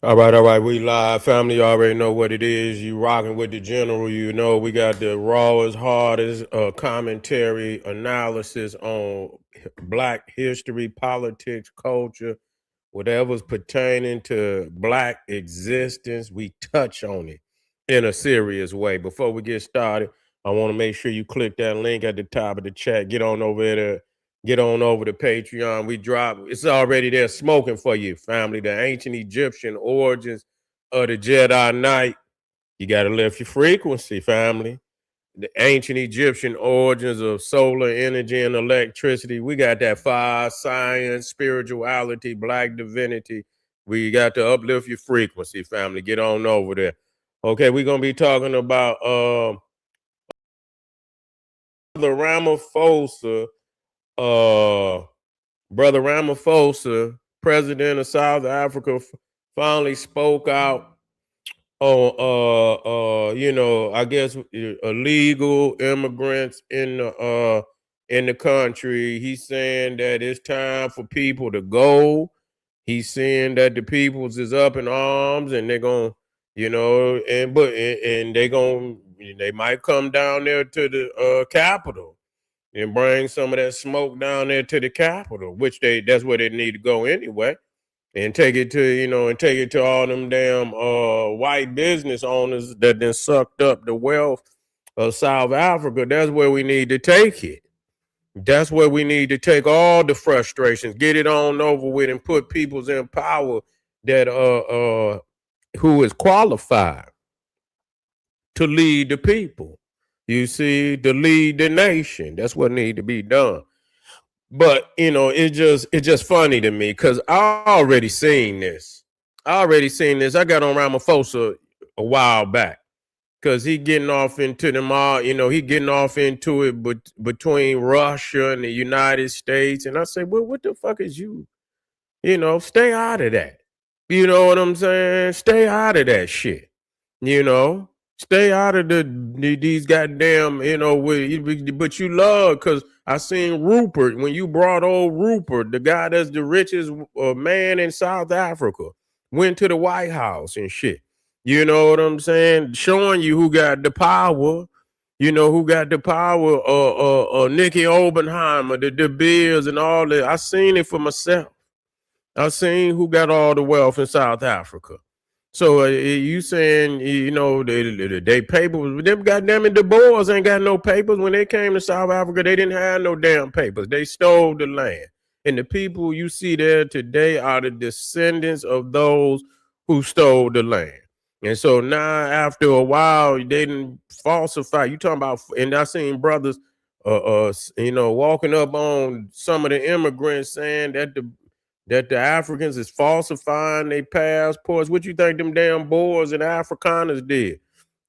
All right. We live, family. You already know what it is. You rocking with the general. You know we got the rawest, hardest commentary, analysis on Black history, politics, culture, whatever's pertaining to Black existence. We touch on it in a serious way. Before we get started, I want to make sure you click that link at the top of the chat. Get on over there. Get on over to Patreon. We drop it's already there smoking for you, family. The ancient Egyptian origins of the Jedi Knight. You got to lift your frequency, family. The ancient Egyptian origins of solar energy and electricity. We got that fire, science, spirituality, black divinity. We got to uplift your frequency, family. Get on over there. Okay, we're gonna be talking about the Ramaphosa uh Brother Ramaphosa, president of South Africa, finally spoke out on, I guess illegal immigrants in the country. He's saying that it's time for people to go. He's saying that the peoples is up in arms and they're gonna, and they might come down there to the Capitol and bring some of that smoke down there to the Capitol, which that's where they need to go anyway, and take it to all them damn white business owners that then sucked up the wealth of South Africa. That's where we need to take it. That's where we need to take all the frustrations, get it on over with, and put peoples in power that who is qualified to lead the people. You see, to lead the nation. That's what need to be done. But it's just funny to me because I already seen this. I got on Ramaphosa a while back because he getting off into them all. He getting off into it between Russia and the United States, and I say, well, what the fuck is you? Stay out of that. You know what I'm saying? Stay out of that shit. Stay out of these goddamn. But you love because I seen Rupert when you brought old Rupert, the guy that's the richest man in South Africa, went to the White House and shit. You know what I'm saying? Showing you who got the power. Who got the power? Nikki Oppenheimer, the De Beers, and all that. I seen it for myself. I seen who got all the wealth in South Africa. So you saying they papers? Them goddamn it, the Boers ain't got no papers. When they came to South Africa, they didn't have no damn papers. They stole the land, and the people you see there today are the descendants of those who stole the land. And so now, after a while, they didn't falsify. You talking about? And I seen brothers, walking up on some of the immigrants saying that the Africans is falsifying their passports. What you think them damn Boers and Afrikaners did?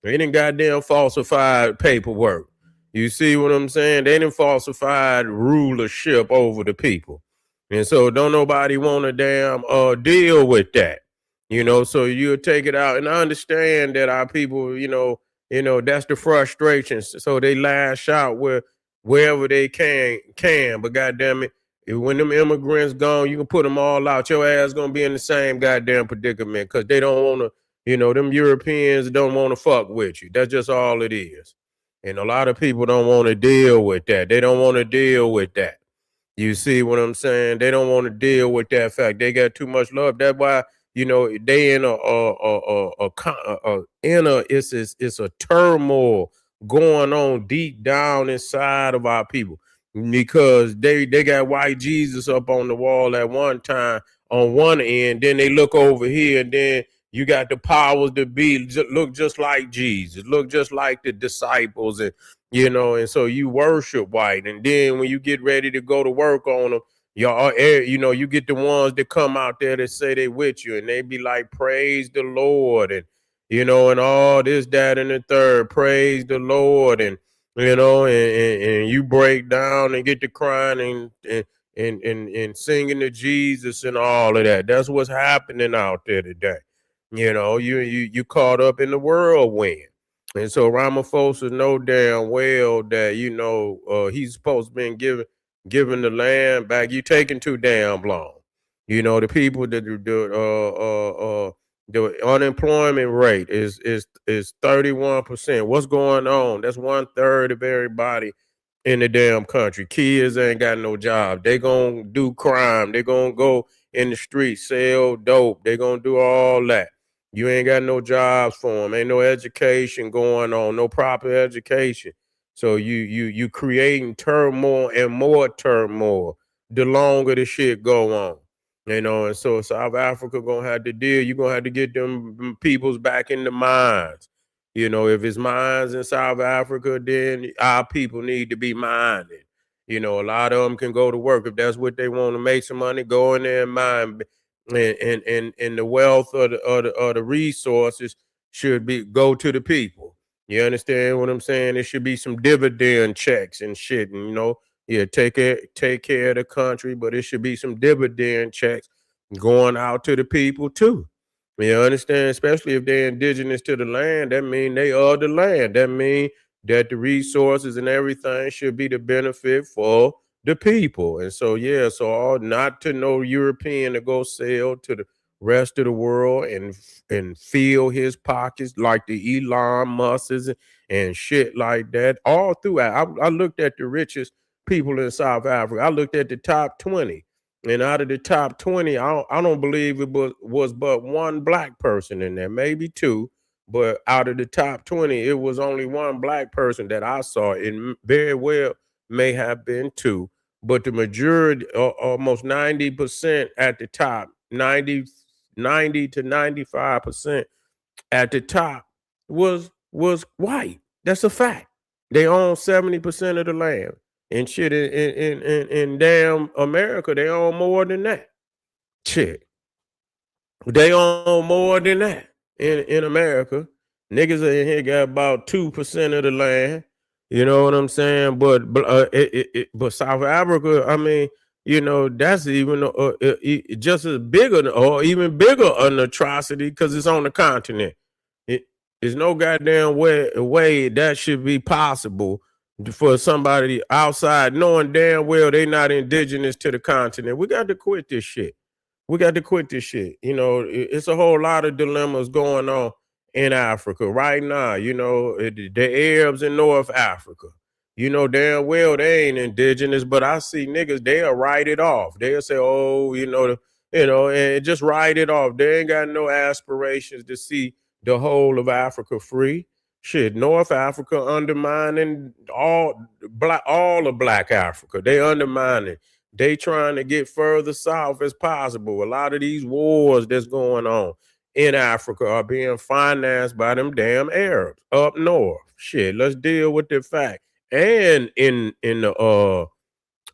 They didn't goddamn falsified paperwork. You see what I'm saying? They didn't falsified rulership over the people. And so don't nobody want to damn deal with that. So you take it out. And I understand that our people, that's the frustration. So they lash out wherever they can. But goddamn it, when them immigrants gone, you can put them all out. Your ass gonna be in the same goddamn predicament because they don't want to. Them Europeans don't want to fuck with you. That's just all it is. And a lot of people don't want to deal with that. They don't want to deal with that. You see what I'm saying? They don't want to deal with that fact. They got too much love. That's why they in it's a turmoil going on deep down inside of our people because they got white Jesus up on the wall at one time on one end, then they look over here, and then you got the powers to be look just like Jesus, look just like the disciples, and so you worship white, and then when you get ready to go to work on them, you get the ones that come out there that say they with you, and they be like, praise the Lord, and all this, that, and the third, praise the Lord, and you break down and get to crying and singing to Jesus and all of that. That's what's happening out there today. You caught up in the whirlwind. And so Ramaphosa know damn well that he's supposed to be given the land back. You taking too damn long. The people that The unemployment rate is 31%. What's going on? That's 1/3 of everybody in the damn country. Kids ain't got no job. They gonna do crime. They gonna go in the street, sell dope. They gonna do all that. You ain't got no jobs for them. Ain't no education going on. No proper education. So you creating turmoil and more turmoil the longer the shit go on. And so South Africa gonna have to deal. You're gonna have to get them peoples back in the mines. If it's mines in South Africa, then our people need to be mining. A lot of them can go to work if that's what they want to make some money. Go in there and mine, and the wealth of the resources should be go to the people. You understand what I'm saying? There should be some dividend checks and shit, and yeah, take care of the country, but it should be some dividend checks going out to the people too. You understand? Especially if they're indigenous to the land, that mean they are the land. That mean that the resources and everything should be the benefit for the people. And so yeah, so all not to no European to go sell to the rest of the world and fill his pockets like the Elon Musks and shit like that. All throughout, I looked at the richest people in South Africa. I looked at the top 20. And out of the top 20, I don't believe it was but one black person in there, maybe two. But out of the top 20, it was only one black person that I saw. It very well may have been two. But the majority, almost 90% at the top, 90 to 95% at the top was white. That's a fact. They own 70% of the land. And shit in damn America, they own more than that. Shit. They own more than that in America. Niggas in here got about 2% of the land. You know what I'm saying? But South Africa, I mean, that's even just as bigger or even bigger an atrocity because it's on the continent. It, there's no goddamn way that should be possible for somebody outside knowing damn well they not indigenous to the continent. We got to quit this shit. We got to quit this shit. It's a whole lot of dilemmas going on in Africa right now. The Arabs in North Africa. Damn well they ain't indigenous, but I see niggas, they'll write it off. They'll say, oh, and just write it off. They ain't got no aspirations to see the whole of Africa free. Shit, North Africa undermining all of Black Africa. They undermining. They trying to get further south as possible. A lot of these wars that's going on in Africa are being financed by them damn Arabs up north. Shit, let's deal with the fact. And in the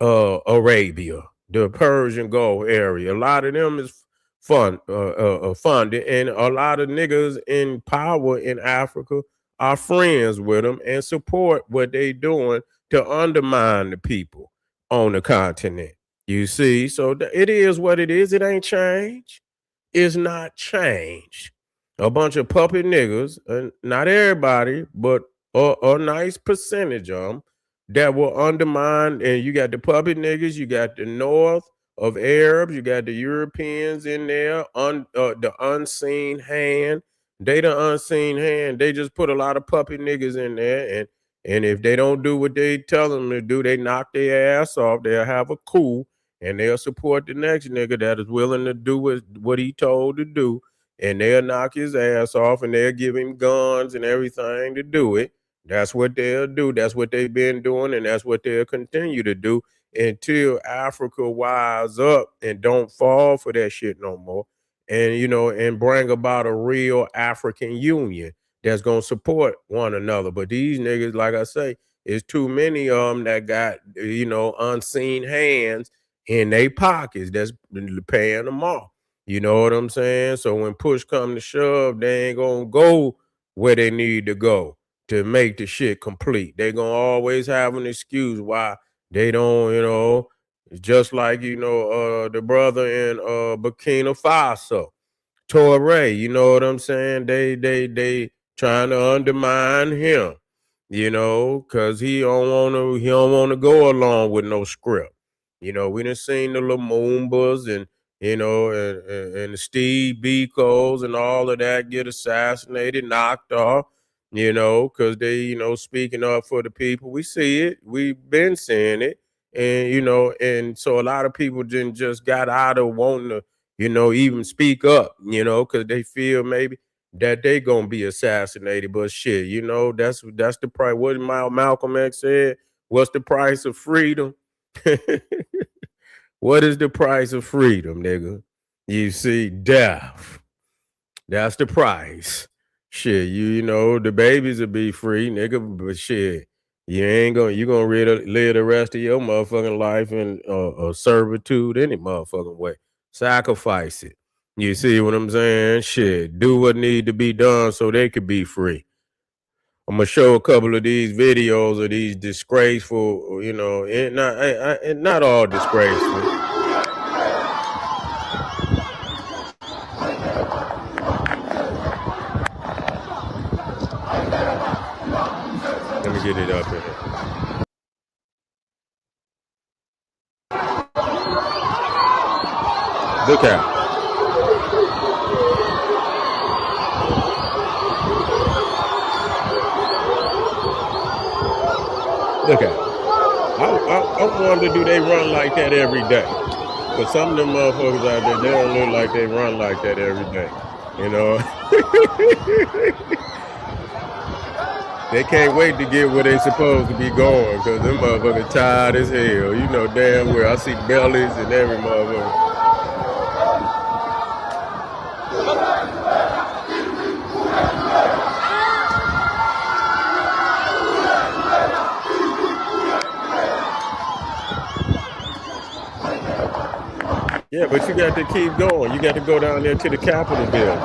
Arabia, the Persian Gulf area. A lot of them is funded, and a lot of niggas in power in Africa are friends with them and support what they doing to undermine the people on the continent. You see, so it is what it is. It ain't changed. It's not changed. A bunch of puppet niggas, and not everybody, but a nice percentage of them that will undermine. And you got the puppet niggas, you got the North of Arabs, you got the Europeans in there, the unseen hand. They the unseen hand. They just put a lot of puppet niggas in there, and if they don't do what they tell them to do, they knock their ass off. They'll have a coup, and they'll support the next nigga that is willing to do what he told to do, and they'll knock his ass off, and they'll give him guns and everything to do it. That's what they'll do. That's what they've been doing, and that's what they'll continue to do until Africa wise up and don't fall for that shit no more. And bring about a real African union that's gonna support one another. But these niggas, like I say, it's too many of them that got unseen hands in their pockets that's paying them off. You know what I'm saying? So when push come to shove, they ain't gonna go where they need to go to make the shit complete. They gonna always have an excuse why they don't, just like the brother in Burkina Faso, Torre, you know what I'm saying? They trying to undermine him, cause he don't wanna go along with no script. We done seen the Lumumbas and and Steve Biko's and all of that get assassinated, knocked off, because they, speaking up for the people. We see it. We've been seeing it. And, and so a lot of people didn't just got out of wanting to, even speak up, because they feel maybe that they gonna be assassinated. But shit, that's the price. What Malcolm X said. What's the price of freedom? What is the price of freedom, nigga? You see, death. That's the price. Shit, the babies will be free, nigga, but shit, you gonna live the rest of your motherfucking life in servitude any motherfucking way. Sacrifice it. You see what I'm saying? Shit, do what need to be done so they could be free. I'm gonna show a couple of these videos of these disgraceful, and not all disgraceful. Let me get it up here. Look out. Look at it. I wonder, do they run like that every day? Because some of them motherfuckers out there, they don't look like they run like that every day. They can't wait to get where they supposed to be going because them motherfuckers tired as hell. You know damn well. I see bellies and every motherfucker. Yeah, but you got to keep going. You got to go down there to the Capitol building.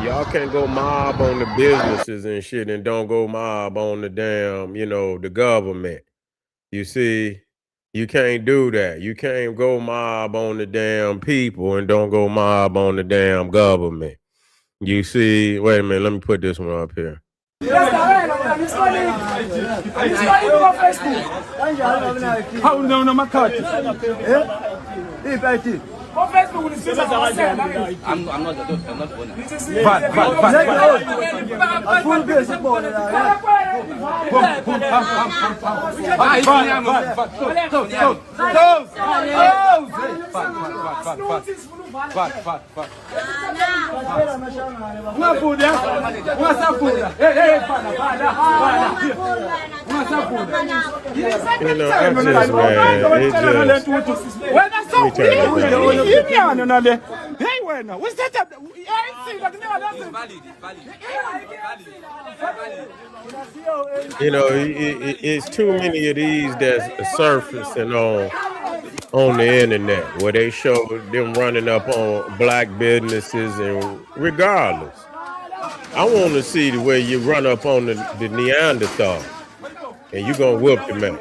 Y'all can't go mob on the businesses and shit and don't go mob on the damn, the government. You see, you can't do that. You can't go mob on the damn people and don't go mob on the damn government. You see, wait a minute, let me put this one up here. How no my card? I'm not what's that? It's too many of these that's surfacing on the internet where they show them running up on black businesses, and regardless, I want to see the way you run up on the Neanderthal and you gonna whoop the man.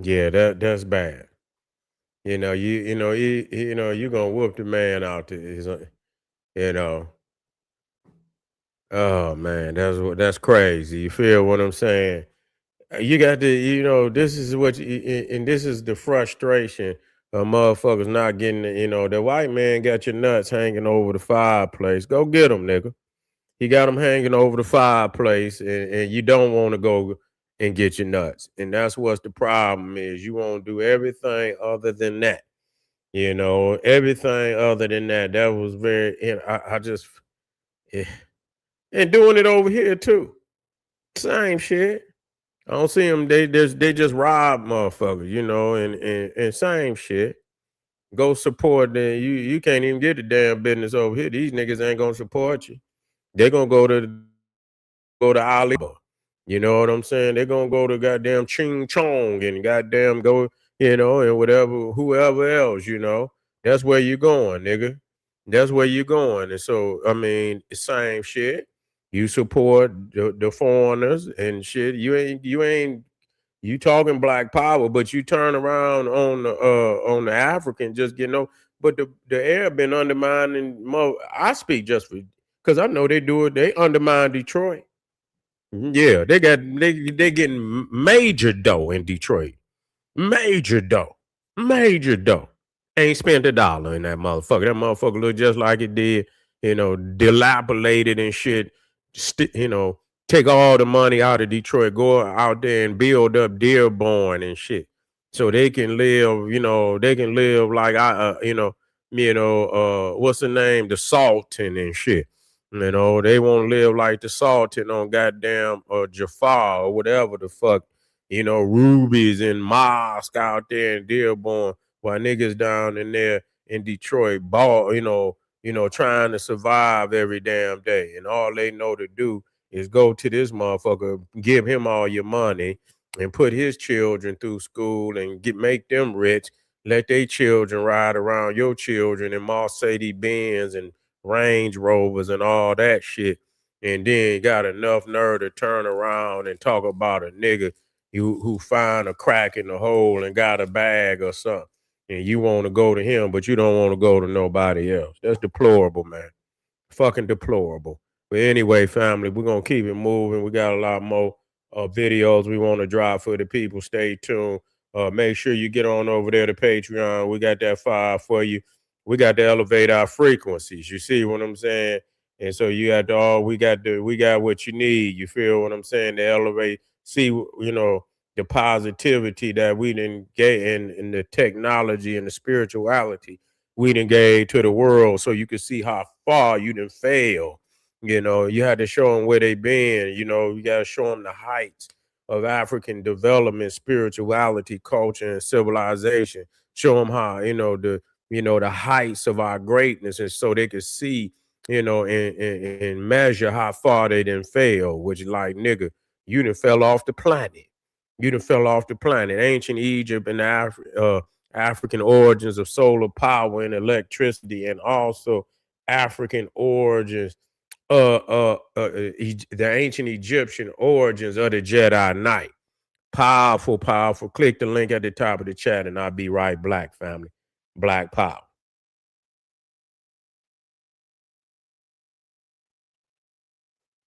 Yeah, that's bad. You're gonna whoop the man out there. Oh man, that's crazy. You feel what I'm saying? You got to, this is and this is the frustration of motherfuckers not getting, the white man got your nuts hanging over the fireplace. Go get them, nigga. He got them hanging over the fireplace, and you don't want to go and get your nuts. And that's what's the problem is. You want to do everything other than that. Everything other than that. That was very, I just, yeah. And doing it over here too. Same shit. I don't see them. They just rob motherfuckers, and same shit. Go support them. You can't even get the damn business over here. These niggas ain't gonna support you. They're gonna go to Alibaba. You know what I'm saying? They're gonna go to goddamn Ching Chong and goddamn go, and whatever, whoever else, That's where you going, nigga. That's where you going. And so, I mean, the same shit. You support the foreigners and shit. You talking black power, but you turn around on the African, just but the air been undermining. I speak just for because I know they do it. They undermine Detroit. Yeah, they getting major dough in Detroit. Major dough. Major dough. Ain't spent a dollar in that motherfucker. That motherfucker look just like it did, dilapidated and shit. Take all the money out of Detroit, go out there and build up Dearborn and shit. So they can live, they can live like what's the name? The Sultan and shit. They won't live like the Sultan on goddamn Jafar or whatever the fuck rubies and mosque out there in Dearborn, while niggas down in there in Detroit ball, trying to survive every damn day. And all they know to do is go to this motherfucker, give him all your money, and put his children through school and make them rich. Let their children ride around your children in Mercedes Benz and Range Rovers and all that shit. And then got enough nerve to turn around and talk about a nigga who find a crack in the hole and got a bag or something, and you want to go to him, but you don't want to go to nobody else. That's deplorable, man. Fucking deplorable. But anyway, family, we're gonna keep it moving. We got a lot more videos we want to drop for the people. Stay tuned. Make sure you get on over there to Patreon. We got that file for you. We got to elevate our frequencies. You see what I'm saying? And so you got we got what you need. You feel what I'm saying? To elevate, see, the positivity that we didn't get in the technology and the spirituality we done gave to the world, so you can see how far you done fail. You had to show them where they been. You got to show them the heights of African development, spirituality, culture, and civilization. Show them how the heights of our greatness, and so they could see, and measure how far they didn't fail. Which, like, nigga, you done fell off the planet. You done fell off the planet. Ancient Egypt and African origins of solar power and electricity, and also African origins, the ancient Egyptian origins of the Jedi Knight. Powerful, powerful. Click the link at the top of the chat, and I'll be right back, family. Black power.